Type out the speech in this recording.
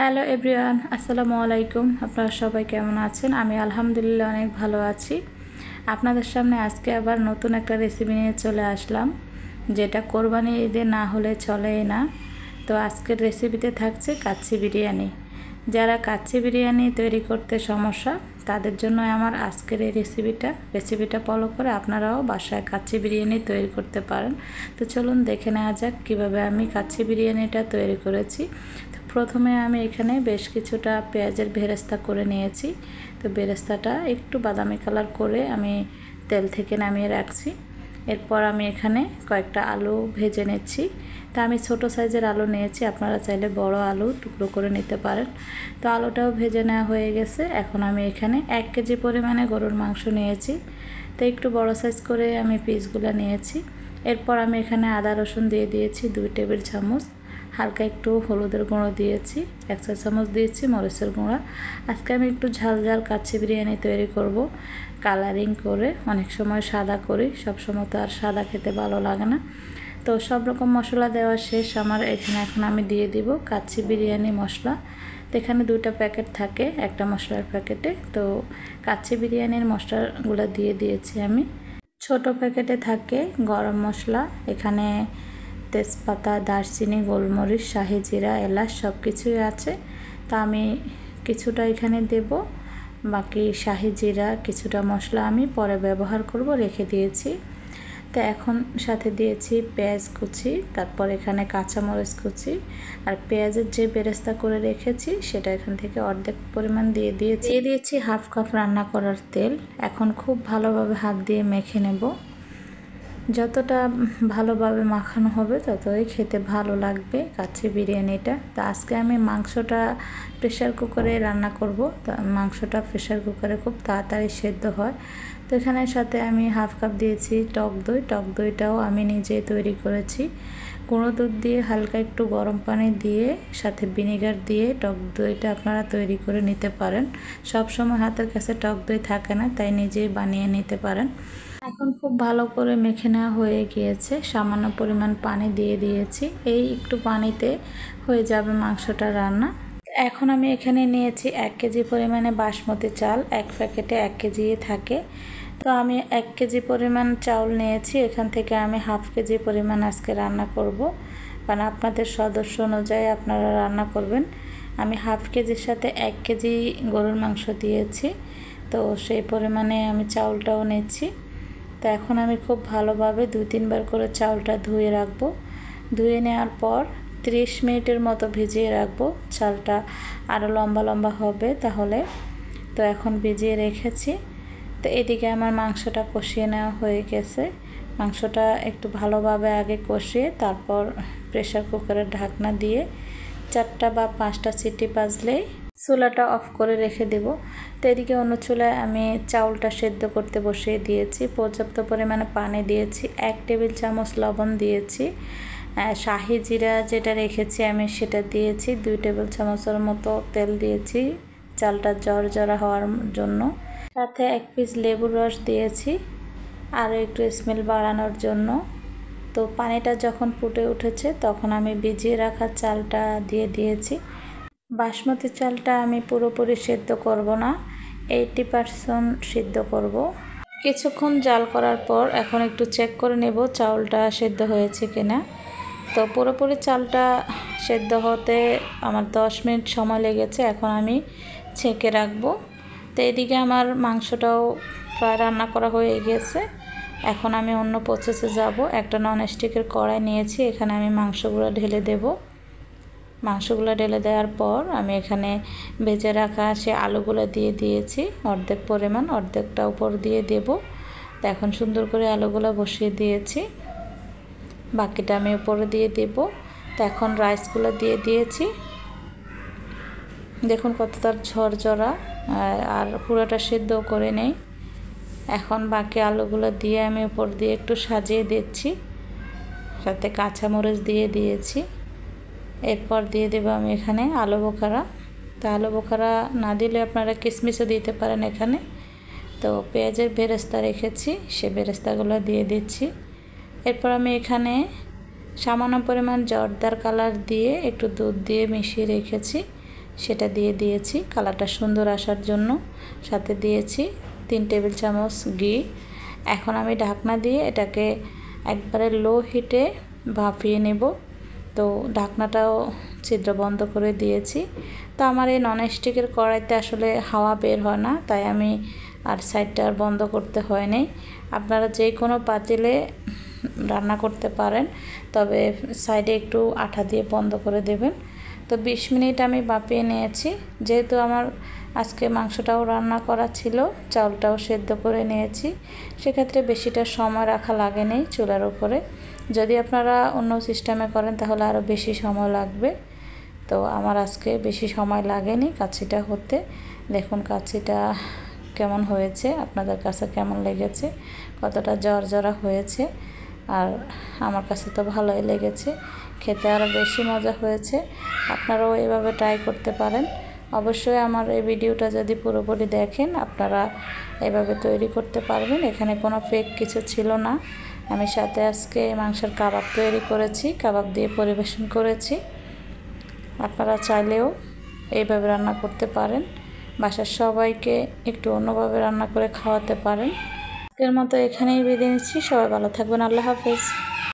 Hello everyone, আসসালামু আলাইকুম। আপনারা সবাই কেমন আছেন? আমি আলহামদুলিল্লাহ অনেক ভালো আছি। আপনাদের সামনে আজকে আবার নতুন একটা রেসিপি নিয়ে চলে আসলাম, যেটা কোরবানি ঈদে না হলে চলেই না। তো আজকের রেসিপিতে থাকছে কাচ্চি বিরিয়ানি। যারা কাচ্চি বিরিয়ানি তৈরি করতে সমস্যা, তাদের জন্য আমার আজকের এই রেসিপিটা ফলো করে আপনারাও বাসায় কাচ্চি বিরিয়ানি তৈরি করতে পারেন। তো চলুন দেখে নেওয়া যাক কীভাবে আমি কাচ্চি বিরিয়ানিটা তৈরি করেছি। তো প্রথমে আমি এখানে বেশ কিছুটা পেঁয়াজের বেরেস্তা করে নিয়েছি। তো বেরেস্তাটা একটু বাদামি কালার করে আমি তেল থেকে নামিয়ে রাখছি। এরপর আমি এখানে কয়েকটা আলু ভেজে নিচ্ছি। তা আমি ছোট সাইজের আলু নিয়েছি, আপনারা চাইলে বড় আলু টুকরো করে নিতে পারেন। তো আলুটাও ভেজে নেওয়া হয়ে গেছে। এখন আমি এখানে 1 কেজি পরিমাণে গরুর মাংস নিয়েছি। তো একটু বড় সাইজ করে আমি পিসগুলো নিয়েছি। এরপর আমি এখানে আদা রসুন দিয়ে দিয়েছি 2 টেবিল চামচ। হালকা একটু হলুদের গুঁড়ো দিয়েছি, 1 চা চামচ দিয়েছি মরিচের গুঁড়া। আজকে আমি একটু ঝাল ঝাল কাচ্চি বিরিয়ানি তৈরি করব, কালারিং করে। অনেক সময় সাদা করি, সবসময় তো আর সাদা খেতে ভালো লাগে না। তো সব রকম মশলা দেওয়া শেষ আমার এখানে। এখন আমি দিয়ে দিব কাচ্চি বিরিয়ানি মশলা। তো এখানে 2টা প্যাকেট থাকে একটা মশলার প্যাকেটে। তো কাচ্চি বিরিয়ানির মশলাগুলো দিয়ে দিয়েছি আমি। ছোট প্যাকেটে থাকে গরম মশলা, এখানে তেজপাতা, দারচিনি, গোলমরিচ, শাহি জিরা, এলাচ সব কিছুই আছে। তা আমি কিছুটা এখানে দেব, বাকি শাহি জিরা কিছুটা মশলা আমি পরে ব্যবহার করব, রেখে দিয়েছি। তো এখন সাথে দিয়েছি পেঁয়াজ কুচি, তারপর এখানে কাঁচামরিচ কুচি, আর পেঁয়াজের যে বেরেস্তা করে রেখেছি সেটা এখান থেকে অর্ধেক পরিমাণ দিয়ে দিয়েছি 1/2 কাপ রান্না করার তেল। এখন খুব ভালোভাবে হাত দিয়ে মেখে নেব। যতটা ভালোভাবে মাখানো হবে ততই খেতে ভালো লাগবে কাচ্চি বিরিয়ানিটা। তো আজকে আমি মাংসটা প্রেশার কুকারে রান্না করব। তো মাংসটা প্রেশার কুকারে খুব তাড়াতাড়ি সেদ্ধ হয়। তো এখানে সাথে আমি 1/2 কাপ দিয়েছি টক দই। টক দইটাও আমি নিজেই তৈরি করেছি। গুঁড়ো দুধ দিয়ে হালকা একটু গরম পানি দিয়ে সাথে ভিনেগার দিয়ে টক দইটা আপনারা তৈরি করে নিতে পারেন। সব সময় হাতের কাছে টক দই থাকে না, তাই নিজেই বানিয়ে নিতে পারেন। এখন খুব ভালো করে মেখে নেওয়া হয়ে গিয়েছে। সামান্য পরিমাণ পানি দিয়ে দিয়েছি, এই একটু পানিতে হয়ে যাবে মাংসটা রান্না। এখন আমি এখানে নিয়েছি 1 কেজি পরিমাণে বাসমতি চাল। 1 প্যাকেটে 1 কেজি থাকে। তো আমি 1 কেজি পরিমাণ চাউল নিয়েছি, এখান থেকে আমি 1/2 কেজি পরিমাণ আজকে রান্না করব, কারণ আপনাদের সদস্য অনুযায়ী আপনারা রান্না করবেন। আমি 1/2 কেজির সাথে 1 কেজি গরুর মাংস দিয়েছি, তো সেই পরিমাণে আমি চাউলটাও নিচ্ছি। তো এখন আমি খুব ভালোভাবে 2-3 বার করে চাউলটা ধুয়ে রাখবো। ধুয়ে নেওয়ার পর 30 মিনিটের মতো ভিজিয়ে রাখবো। চালটা আরও লম্বা লম্বা হবে তাহলে। তো এখন ভিজিয়ে রেখেছি। তো এদিকে আমার মাংসটা কষিয়ে নেওয়া হয়ে গেছে। মাংসটা একটু ভালোভাবে আগে কষিয়ে তারপর প্রেসার কুকারের ঢাকনা দিয়ে 4টা বা 5টা সিটি বাজলেই চুলাটা অফ করে রেখে দেব। তো এদিকে অন্য চুলায় আমি চাউলটা সেদ্ধ করতে বসিয়ে দিয়েছি। পর্যাপ্ত পরিমাণে পানি দিয়েছি, 1 টেবিল চামচ লবণ দিয়েছি, শাহি জিরা যেটা রেখেছি আমি সেটা দিয়েছি, 2 টেবিল চামচের মতো তেল দিয়েছি চালটা জড়জড়া হওয়ার জন্য। সাথে 1 পিস লেবুর রস দিয়েছি আরও একটু স্মেল বাড়ানোর জন্য। তো পানিটা যখন ফুটে উঠেছে তখন আমি ভিজিয়ে রাখা চালটা দিয়ে দিয়েছি। বাসমতি চালটা আমি পুরোপুরি সিদ্ধ করব না, 80% সিদ্ধ করব। কিছুক্ষণ জাল করার পর এখন একটু চেক করে নেব চাউলটা সিদ্ধ হয়েছে কিনা। তো পুরোপুরি চালটা সিদ্ধ হতে আমার 10 মিনিট সময় লেগেছে। এখন আমি ছেঁকে রাখবো। তো এদিকে আমার মাংসটাও প্রায় রান্না করা হয়ে গেছে। এখন আমি অন্য প্রসেসে যাব। একটা ননস্টিকের কড়াই নিয়েছি, এখানে আমি মাংসগুলো ঢেলে দেব। মাংসগুলো ঢেলে দেওয়ার পর আমি এখানে ভেজে রাখা সে আলুগুলো দিয়ে দিয়েছি অর্ধেক পরিমাণ, অর্ধেকটা উপর দিয়ে দেব। তো এখন সুন্দর করে আলুগুলো বসিয়ে দিয়েছি, বাকিটা আমি উপরে দিয়ে দেব। তো এখন রাইসগুলো দিয়ে দিয়েছি, দেখুন কত তার ঝরঝরা, আর পুরোটা সিদ্ধ করে নেই। এখন বাকি আলুগুলো দিয়ে আমি উপর দিয়ে একটু সাজিয়ে দিচ্ছি, সাথে কাঁচামরিচ দিয়ে দিয়েছি। এরপর দিয়ে দেবো আমি এখানে আলু বোখারা। তো আলু বোখারা না দিলে আপনারা কিশমিশও দিতে পারেন এখানে। তো পেঁয়াজের বেরেস্তা রেখেছি, সে বেরেস্তাগুলো দিয়ে দিচ্ছি। এরপর আমি এখানে সামান্য পরিমাণ জর্দার কালার দিয়ে একটু দুধ দিয়ে মিশিয়ে রেখেছি, সেটা দিয়ে দিয়েছি কালারটা সুন্দর আসার জন্য। সাথে দিয়েছি 3 টেবিল চামচ ঘি। এখন আমি ঢাকনা দিয়ে এটাকে একবারে লো হিটে ভাপিয়ে নেব। তো ঢাকনাটাও ছিদ্র বন্ধ করে দিয়েছি। তো আমার এই ননস্টিকের কড়াইতে আসলে হাওয়া বের হয় না, তাই আমি আর সাইডটা আর বন্ধ করতে হয়নি। আপনারা যে কোনো পাতিলে রান্না করতে পারেন, তবে সাইডে একটু আঠা দিয়ে বন্ধ করে দেবেন। তো 20 মিনিট আমি ভাপিয়ে নিয়েছি। যেহেতু আমার আজকে মাংসটাও রান্না করা ছিল, চাউলটাও সেদ্ধ করে নিয়েছি, সেক্ষেত্রে বেশিটা সময় রাখা লাগেনি চুলার উপরে। যদি আপনারা অন্য সিস্টেমে করেন তাহলে আরও বেশি সময় লাগবে। তো আমার আজকে বেশি সময় লাগেনি কাচ্চিটা হতে। দেখুন কাচ্চিটা কেমন হয়েছে, আপনাদের কাছে কেমন লেগেছে, কতটা জর্জরা হয়েছে। আর আমার কাছে তো ভালোই লেগেছে, খেতে আরও বেশি মজা হয়েছে। আপনারাও এভাবে ট্রাই করতে পারেন। অবশ্যই আমার এই ভিডিওটা যদি পুরোপুরি দেখেন আপনারা এভাবে তৈরি করতে পারবেন। এখানে কোনো ফেক কিছু ছিল না। আমি সাথে আজকে মাংসের কাবাব তৈরি করেছি, কাবাব দিয়ে পরিবেশন করেছি। আপনারা চাইলেও এইভাবে রান্না করতে পারেন, বাসার সবাইকে একটু অন্যভাবে রান্না করে খাওয়াতে পারেন। আজকের মতো এখানেই বিদায় নিচ্ছি। সবাই ভালো থাকবেন। আল্লাহ হাফেজ।